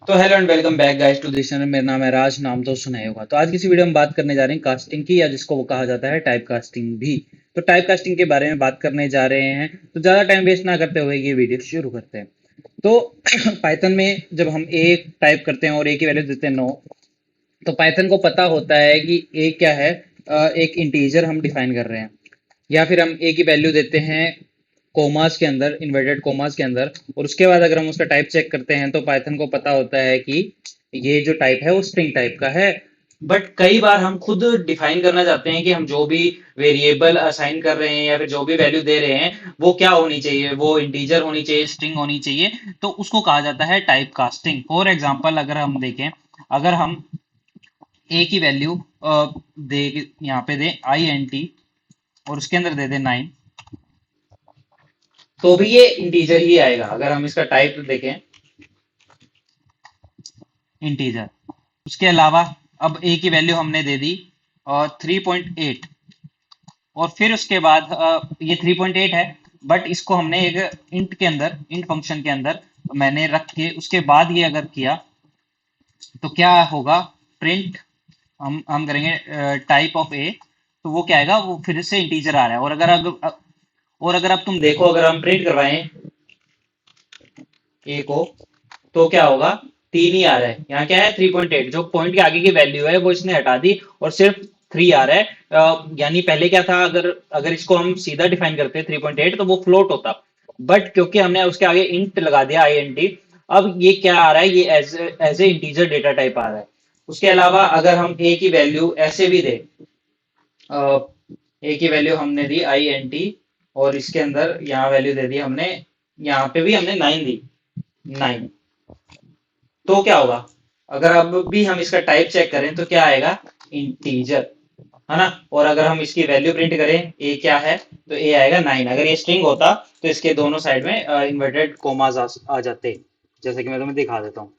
तो hello and welcome back guys to this channel. मेरा नाम है राज, नाम तो सुना ही होगा। तो आज की इस वीडियो में बात करने जा रहे हैं कास्टिंग की, या जिसको वो कहा जाता है टाइप कास्टिंग भी। तो टाइप कास्टिंग के बारे में बात करने जा रहे हैं, तो ज़्यादा टाइम वेस्ट ना करते हुए ये वीडियो शुरू करते हैं। तो पाइथन में जब हम ए टाइप करते हैं और ए की वैल्यू देते हैं 9, तो पाइथन को पता होता है कि ए क्या है। एक इंटीजर हम डिफाइन कर रहे हैं, या फिर हम ए की वैल्यू देते हैं कोमास के अंदर, इन्वर्टेड कोमास के अंदर, और उसके बाद अगर हम उसका टाइप चेक करते हैं तो पाइथन को पता होता है कि ये जो टाइप है वो स्ट्रिंग टाइप का है। बट कई बार हम खुद डिफाइन करना चाहते हैं कि हम जो भी वेरिएबल असाइन कर रहे हैं या फिर जो भी वैल्यू दे रहे हैं वो क्या होनी चाहिए, वो इंटीजर होनी चाहिए, स्ट्रिंग होनी चाहिए। तो उसको कहा जाता है टाइप कास्टिंग। फॉर एग्जाम्पल अगर हम देखें, अगर हम ए की वैल्यू दे, यहाँ पे दे आई एन टी और उसके अंदर दे दे 9, तो भी ये इंटीजर ही आएगा। अगर हम इसका टाइप देखें, इंटीजर। उसके अलावा अब ए की वैल्यू हमने दे दी 3.8, और फिर उसके बाद ये 3.8 है, बट इसको हमने एक इंट के अंदर, इंट फंक्शन के अंदर मैंने रख के उसके बाद ये अगर किया तो क्या होगा, प्रिंट हम करेंगे टाइप ऑफ ए, तो वो क्या आएगा, वो फिर से इंटीजर आ रहा है। और अगर अब तुम देखो, अगर हम प्रिंट करवाएं ए को, तो क्या होगा, 3 ही आ रहा है। यहाँ क्या है, 3.8, जो पॉइंट के आगे की वैल्यू है वो इसने हटा दी और सिर्फ 3 आ रहा है। यानी पहले क्या था, अगर अगर इसको हम सीधा डिफाइन करते 3.8 तो वो फ्लोट होता, बट क्योंकि हमने उसके आगे इंट लगा दिया आई एन टी, अब ये क्या आ रहा है, ये as a integer data type आ रहा है। उसके अलावा अगर हम ए की वैल्यू ऐसे भी दे, ए की वैल्यू हमने दी आई एन टी, और इसके अंदर यहाँ वैल्यू दे दी हमने, यहाँ पे भी हमने 9 दी, 9, तो क्या होगा, अगर अब भी हम इसका टाइप चेक करें तो क्या आएगा, इंटीजर, है ना। और अगर हम इसकी वैल्यू प्रिंट करें, ए क्या है, तो ए आएगा 9। अगर ये स्ट्रिंग होता तो इसके दोनों साइड में इन्वर्टेड कोमास आ जाते, जैसे कि मैं तुम्हें दिखा देता हूँ।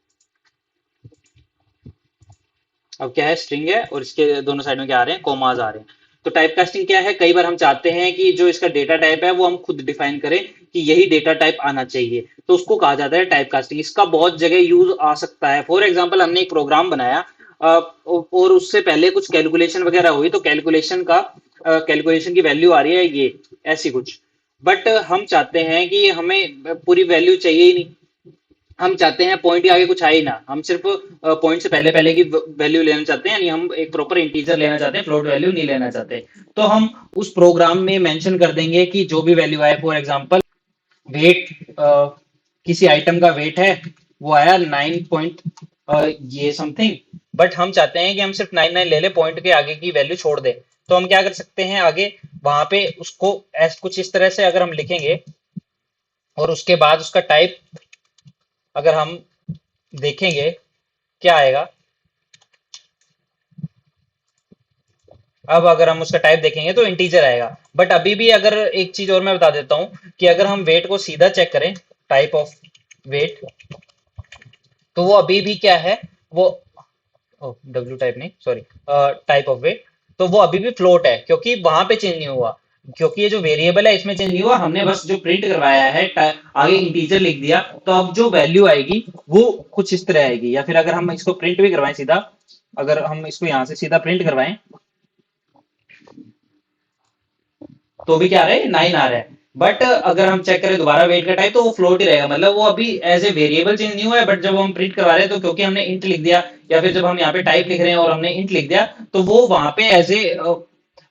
अब क्या है, स्ट्रिंग है और इसके दोनों साइड में क्या आ रहे हैं, कोमास आ रहे हैं। तो टाइप कास्टिंग क्या है, कई बार हम चाहते हैं कि जो इसका डेटा टाइप है वो हम खुद डिफाइन करें कि यही डेटा टाइप आना चाहिए, तो उसको कहा जाता है टाइप कास्टिंग। इसका बहुत जगह यूज आ सकता है। फॉर एग्जाम्पल हमने एक प्रोग्राम बनाया, और उससे पहले कुछ कैलकुलेशन वगैरह हुई, तो कैलकुलेशन की वैल्यू आ रही है ये, ऐसी कुछ। बट हम चाहते हैं कि हमें पूरी वैल्यू चाहिए ही नहीं, हम चाहते हैं पॉइंट के आगे कुछ आए ही ना, हम सिर्फ पॉइंट से पहले पहले की वैल्यू लेना चाहते हैं, यानी हम एक प्रॉपर इंटीजर लेना चाहते हैं, फ्लोट वैल्यू नहीं लेना चाहते। तो हम उस प्रोग्राम में मेंशन कर देंगे कि जो भी वैल्यू आए, फॉर एग्जांपल वेट, किसी आइटम का वेट है, वो आया 9 ये समथिंग, बट हम चाहते हैं कि हम सिर्फ 9 ले ले, पॉइंट के आगे की वैल्यू छोड़ दे। तो हम क्या कर सकते हैं आगे, वहां पे उसको कुछ इस तरह से अगर हम लिखेंगे, और उसके बाद उसका टाइप अगर हम देखेंगे क्या आएगा। अब अगर हम उसका टाइप देखेंगे तो इंटीजर आएगा, बट अभी भी अगर एक चीज और मैं बता देता हूं कि अगर हम वेट को सीधा चेक करें, टाइप ऑफ वेट, तो वो अभी भी क्या है, वो डब्ल्यू टाइप नहीं, सॉरी, टाइप ऑफ वेट, तो वो अभी भी फ्लोट है, क्योंकि वहां पे चेंज नहीं हुआ, क्योंकि ये जो वेरिएबल है इसमें चेंज नहीं हुआ, हमने बस जो प्रिंट करवाया है आगे इंटीजर लिख दिया। तो अब जो वैल्यू आएगी वो कुछ इस तरह आएगी, या फिर अगर हम इसको प्रिंट भी करवाएं सीधा, अगर हम इसको यहां से सीधा प्रिंट करवाएं, तो भी क्या आ रहा है, 9 आ रहा है। बट अगर हम चेक करें दोबारा वेट का टाइप, तो वो फ्लोट ही रहेगा, मतलब वो अभी एज ए वेरिएबल चेंज नहीं हुआ है। बट जब हम प्रिंट करवा रहे हैं, तो क्योंकि हमने इंट लिख दिया, या फिर जब हम यहाँ पे टाइप लिख रहे हैं और हमने इंट लिख दिया, तो वो वहां पे as a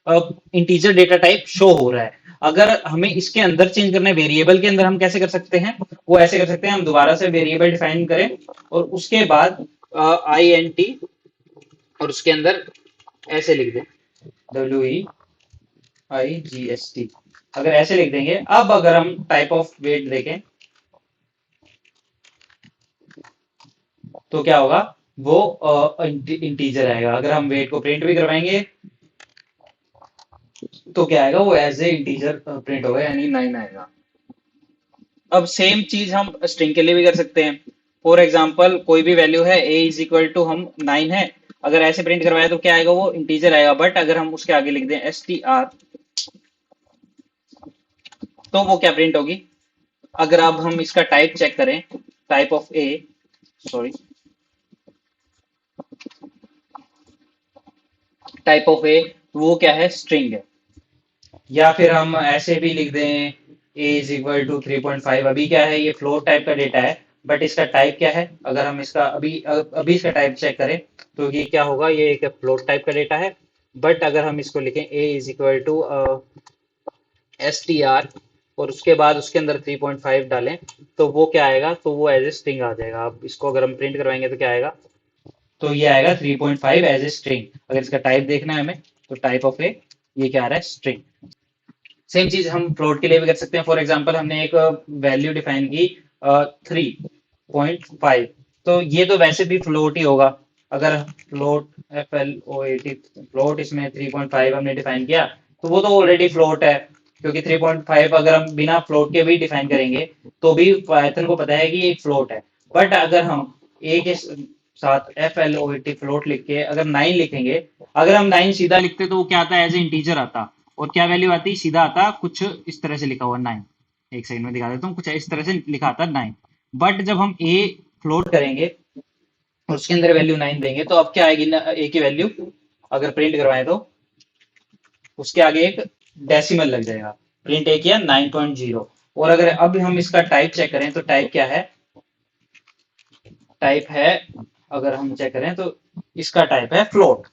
integer data type show हो रहा है। अगर हमें इसके अंदर चेंज करना है, वेरिएबल के अंदर, हम कैसे कर सकते हैं, वो ऐसे कर सकते हैं, हम दोबारा से वेरिएबल डिफाइन करें और उसके बाद आई एन टी, और उसके अंदर ऐसे लिख दें, WEIGST, अगर ऐसे लिख देंगे। अब अगर हम टाइप ऑफ वेट देखें, तो क्या होगा, वो इंटीजर आएगा। अगर हम वेट को प्रिंट भी करवाएंगे, तो क्या आएगा, वो एज ए इंटीजर प्रिंट होगा, यानी 9 आएगा। अब सेम चीज हम स्ट्रिंग के लिए भी कर सकते हैं। फॉर एग्जाम्पल कोई भी वैल्यू है, ए इज इक्वल टू हम 9 है, अगर ऐसे प्रिंट करवाए तो क्या आएगा, वो इंटीजर आएगा। बट अगर हम उसके आगे लिख दें STR, तो वो क्या प्रिंट होगी। अगर अब हम इसका टाइप चेक करें, type of a, sorry, type of a, वो क्या है, स्ट्रिंग है। या फिर हम ऐसे भी लिख दें a इज इक्वल टू 3.5। अभी क्या है, ये फ्लोट टाइप का डेटा है, बट इसका टाइप क्या है, अगर हम इसका अभी इसका टाइप चेक करें तो ये क्या होगा, ये एक फ्लोट टाइप का डेटा है। बट अगर हम इसको लिखें a is equal to str और उसके बाद उसके अंदर 3.5 डालें, तो वो क्या आएगा, तो वो एज ए स्ट्रिंग आ जाएगा। अब इसको अगर हम प्रिंट करवाएंगे तो क्या आएगा, तो ये आएगा 3.5 एज ए स्ट्रिंग। अगर इसका टाइप देखना है हमें, तो टाइप ऑफ ए ये क्या आ रहा है, स्ट्रिंग। सेम चीज हम फ्लोट के लिए भी कर सकते हैं। फॉर एग्जाम्पल हमने एक वैल्यू डिफाइन की 3.5, तो ये तो वैसे भी फ्लोट ही होगा। अगर फ्लोट FLOAT फ्लोट, इसमें 3.5 हमने डिफाइन किया, तो वो तो ऑलरेडी फ्लोट है, क्योंकि 3.5 अगर हम बिना फ्लोट के भी डिफाइन करेंगे तो भी पाइथन को पता है कि ये एक फ्लोट है। बट अगर हम ए के साथ FLOAT फ्लोट लिख के अगर 9 लिखेंगे, अगर हम 9 सीधा लिखते तो वो क्या आता है, एज ए इंटीजर आता। और क्या वैल्यू आती, सीधा आता कुछ इस तरह से लिखा हुआ 9। एक सेकंड में दिखा देता हूँ, कुछ इस तरह से लिखा आता 9। बट जब हम ए फ्लोट करेंगे और उसके अंदर वैल्यू 9 देंगे, तो अब क्या आएगी ना, ए की वैल्यू अगर प्रिंट करवाएं तो उसके आगे एक डेसिमल लग जाएगा। प्रिंट ए किया 9.0। और अगर अब हम इसका टाइप चेक करें तो टाइप क्या है, टाइप है, अगर हम चेक करें तो इसका टाइप है फ्लोट।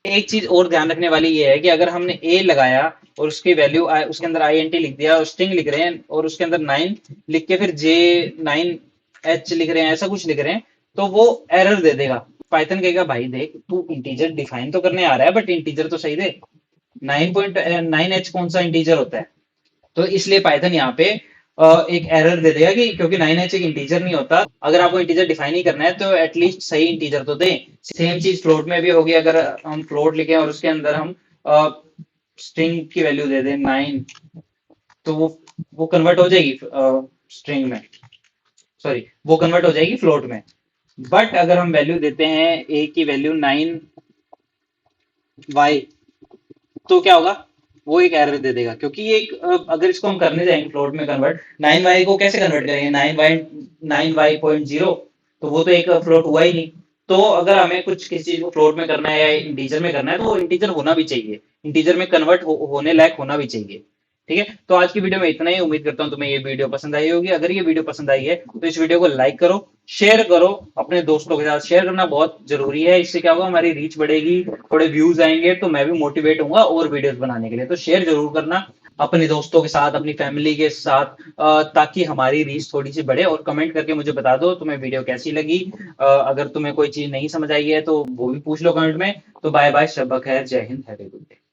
एक चीज और ध्यान रखने वाली ये है कि अगर हमने ए लगाया और उसकी वैल्यू उसके अंदर INT लिख दिया और स्ट्रिंग लिख रहे हैं और उसके अंदर 9 लिख के फिर J9H लिख रहे हैं, ऐसा कुछ लिख रहे हैं, तो वो एरर दे देगा। पाइथन कहेगा भाई देख, तू इंटीजर डिफाइन तो करने आ रहा है बट इंटीजर तो सही दे। 9.9H कौन सा इंटीजर होता है। तो इसलिए पाइथन यहाँ पे एक एरर दे देगा कि क्योंकि 9H एक इंटीजर नहीं होता। अगर आपको इंटीजर डिफाइन ही करना है तो एटलीस्ट सही इंटीजर तो दें। सेम चीज फ्लोट में भी होगी। अगर हम फ्लोट लिखें और उसके अंदर हम स्ट्रिंग की वैल्यू दे दें 9, तो वो कन्वर्ट हो जाएगी स्ट्रिंग में, सॉरी वो कन्वर्ट हो जाएगी फ्लोट में। बट अगर हम वैल्यू देते हैं ए की वैल्यू 9y, तो क्या होगा, वो एक एरर दे देगा। क्योंकि ये एक अगर इसको हम करने जाएंगे फ्लोट में कन्वर्ट, 9y को कैसे कन्वर्ट करेंगे, 9y.0, तो वो तो एक फ्लोट हुआ ही नहीं। तो अगर हमें कुछ किसी चीज को फ्लोट में करना है या इंटीजर में करना है, तो वो इंटीजर होना भी चाहिए, इंटीजर में कन्वर्ट होने लायक होना भी चाहिए। ठीक है, तो आज की वीडियो में इतना ही। उम्मीद करता हूँ तुम्हें ये वीडियो पसंद आई होगी। अगर ये वीडियो पसंद आई है तो इस वीडियो को लाइक करो, शेयर करो अपने दोस्तों के साथ। शेयर करना बहुत जरूरी है, इससे क्या होगा, हमारी रीच बढ़ेगी, थोड़े व्यूज आएंगे तो मैं भी मोटिवेट होऊंगा और वीडियोस बनाने के लिए। तो शेयर जरूर करना अपने दोस्तों के साथ, अपनी फैमिली के साथ, ताकि हमारी रीच थोड़ी सी बढ़े। और कमेंट करके मुझे बता दो तुम्हें वीडियो कैसी लगी। अगर तुम्हें कोई चीज नहीं समझ आई है तो वो भी पूछ लो कमेंट में। तो बाय बाय, शब्बा खैर, जय Hind, have a good day.